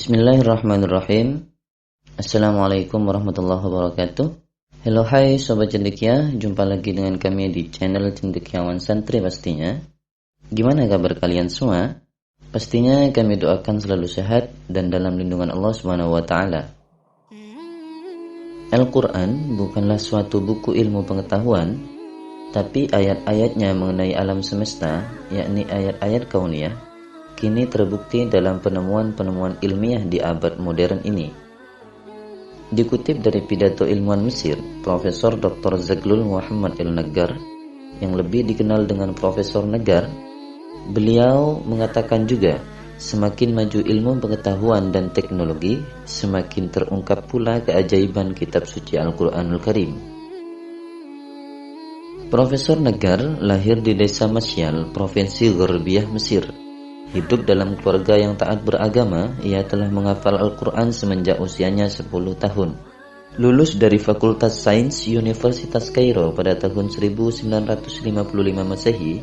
Bismillahirrahmanirrahim. Assalamualaikum warahmatullahi wabarakatuh. Hello, hai Sobat Cendekia. Jumpa lagi dengan kami di channel Cendekiawan Santri pastinya. Gimana kabar kalian semua? Pastinya kami doakan selalu sehat dan dalam lindungan Allah Subhanahu wa Ta'ala. Al-Quran bukanlah suatu buku ilmu pengetahuan, tapi ayat-ayatnya mengenai alam semesta, yakni ayat-ayat kauniyah, kini terbukti dalam penemuan-penemuan ilmiah di abad modern ini. Dikutip dari pidato ilmuwan Mesir, Profesor Dr. Zaglul Muhammad Al-Naggar, yang lebih dikenal dengan Profesor Naggar, beliau mengatakan juga, semakin maju ilmu pengetahuan dan teknologi, semakin terungkap pula keajaiban kitab suci Al-Quranul Karim. Profesor Naggar lahir di desa Masyal, Provinsi Gharbiyah, Mesir. Hidup dalam keluarga yang taat beragama, ia telah menghafal Al-Quran semenjak usianya 10 tahun. Lulus dari Fakultas Sains Universitas Kairo pada tahun 1955 Masehi,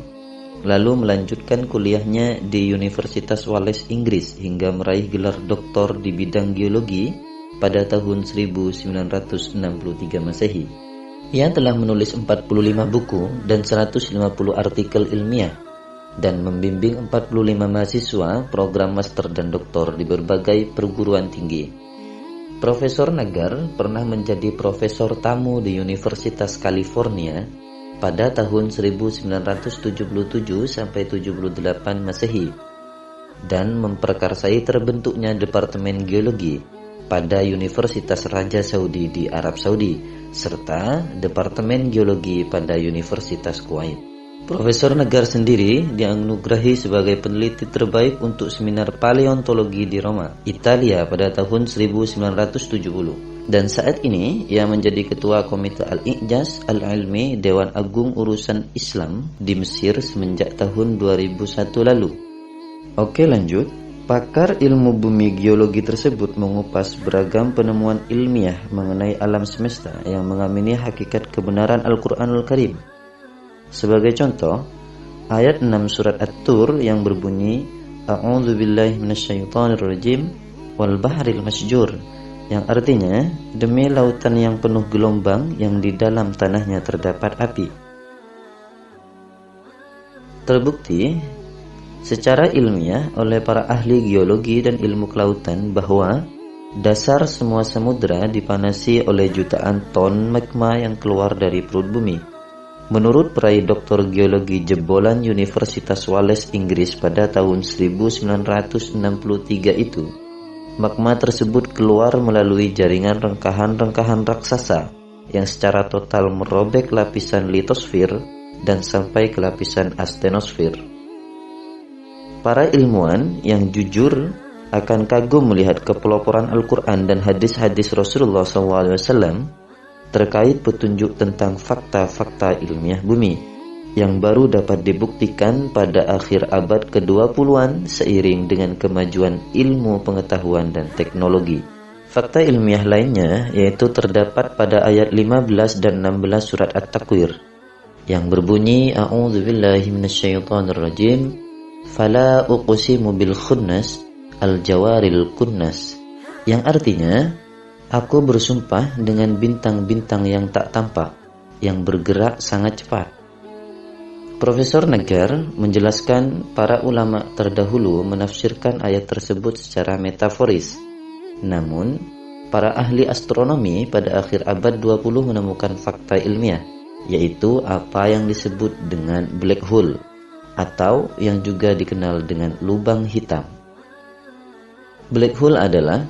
lalu melanjutkan kuliahnya di Universitas Wales, Inggris hingga meraih gelar doktor di bidang geologi pada tahun 1963 Masehi. Ia telah menulis 45 buku dan 150 artikel ilmiah dan membimbing 45 mahasiswa program master dan doktor di berbagai perguruan tinggi. Profesor Naggar pernah menjadi profesor tamu di Universitas California pada tahun 1977 sampai 78 Masehi dan memprakarsai terbentuknya Departemen Geologi pada Universitas Raja Saudi di Arab Saudi serta Departemen Geologi pada Universitas Kuwait. Profesor Naggar sendiri dianugerahi sebagai peneliti terbaik untuk seminar paleontologi di Roma, Italia pada tahun 1970. Dan saat ini ia menjadi ketua Komite Al-I'jaz Al-Ilmi Dewan Agung Urusan Islam di Mesir semenjak tahun 2001 lalu. Oke, lanjut. Pakar ilmu bumi geologi tersebut mengupas beragam penemuan ilmiah mengenai alam semesta yang mengamini hakikat kebenaran Al-Quranul Karim. Sebagai contoh, ayat 6 surat At-Tur yang berbunyi A'udzu billahi minasyaitonir rajim wal bahril masjur, yang artinya demi lautan yang penuh gelombang yang di dalam tanahnya terdapat api. Terbukti secara ilmiah oleh para ahli geologi dan ilmu kelautan bahwa dasar semua samudera dipanasi oleh jutaan ton magma yang keluar dari perut bumi. Menurut peraih doktor geologi jebolan Universitas Wales, Inggris pada tahun 1963 itu, magma tersebut keluar melalui jaringan rengkahan-rengkahan raksasa yang secara total merobek lapisan litosfer dan sampai ke lapisan astenosfer. Para ilmuwan yang jujur akan kagum melihat kepeloporan Al-Quran dan hadis-hadis Rasulullah SAW terkait petunjuk tentang fakta-fakta ilmiah bumi yang baru dapat dibuktikan pada akhir abad ke-20-an seiring dengan kemajuan ilmu pengetahuan dan teknologi. Fakta ilmiah lainnya yaitu terdapat pada ayat 15 dan 16 surat At-Takwir yang berbunyi A'udzu billahi minasyaitonir rajim fala uqsimu bil khunnas al jawaril kunnas, yang artinya aku bersumpah dengan bintang-bintang yang tak tampak, yang bergerak sangat cepat. Profesor Naggar menjelaskan para ulama terdahulu menafsirkan ayat tersebut secara metaforis. Namun, para ahli astronomi pada akhir abad 20 menemukan fakta ilmiah, yaitu apa yang disebut dengan black hole, atau yang juga dikenal dengan lubang hitam. Black hole adalah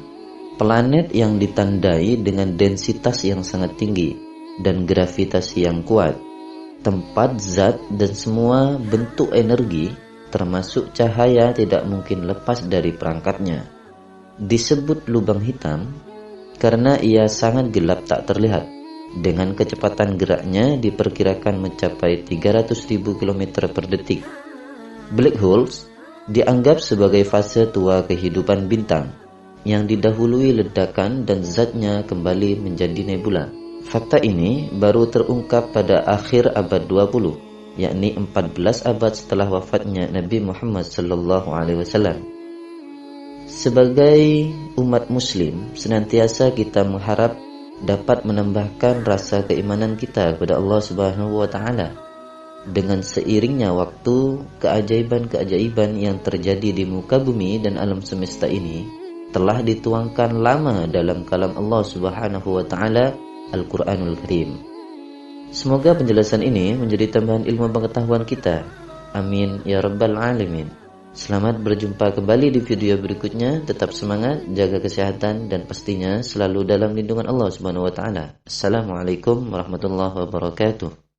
planet yang ditandai dengan densitas yang sangat tinggi dan gravitasi yang kuat. Tempat zat dan semua bentuk energi, termasuk cahaya, tidak mungkin lepas dari perangkatnya. Disebut lubang hitam karena ia sangat gelap tak terlihat. Dengan kecepatan geraknya diperkirakan mencapai 300.000 km per detik. Black holes dianggap sebagai fase tua kehidupan bintang yang didahului ledakan dan zatnya kembali menjadi nebula. Fakta ini baru terungkap pada akhir abad 20, yakni 14 abad setelah wafatnya Nabi Muhammad SAW. Sebagai umat muslim senantiasa kita mengharap dapat menambahkan rasa keimanan kita kepada Allah Subhanahu wa taala. Dengan seiringnya waktu, keajaiban-keajaiban yang terjadi di muka bumi dan alam semesta ini telah dituangkan lama dalam kalam Allah Subhanahu wa taala, Al-Qur'anul Karim. Semoga penjelasan ini menjadi tambahan ilmu pengetahuan kita. Amin ya rabbal alamin. Selamat berjumpa kembali di video berikutnya. Tetap semangat, jaga kesehatan, dan pastinya selalu dalam lindungan Allah Subhanahu wa taala. Assalamualaikum warahmatullahi wabarakatuh.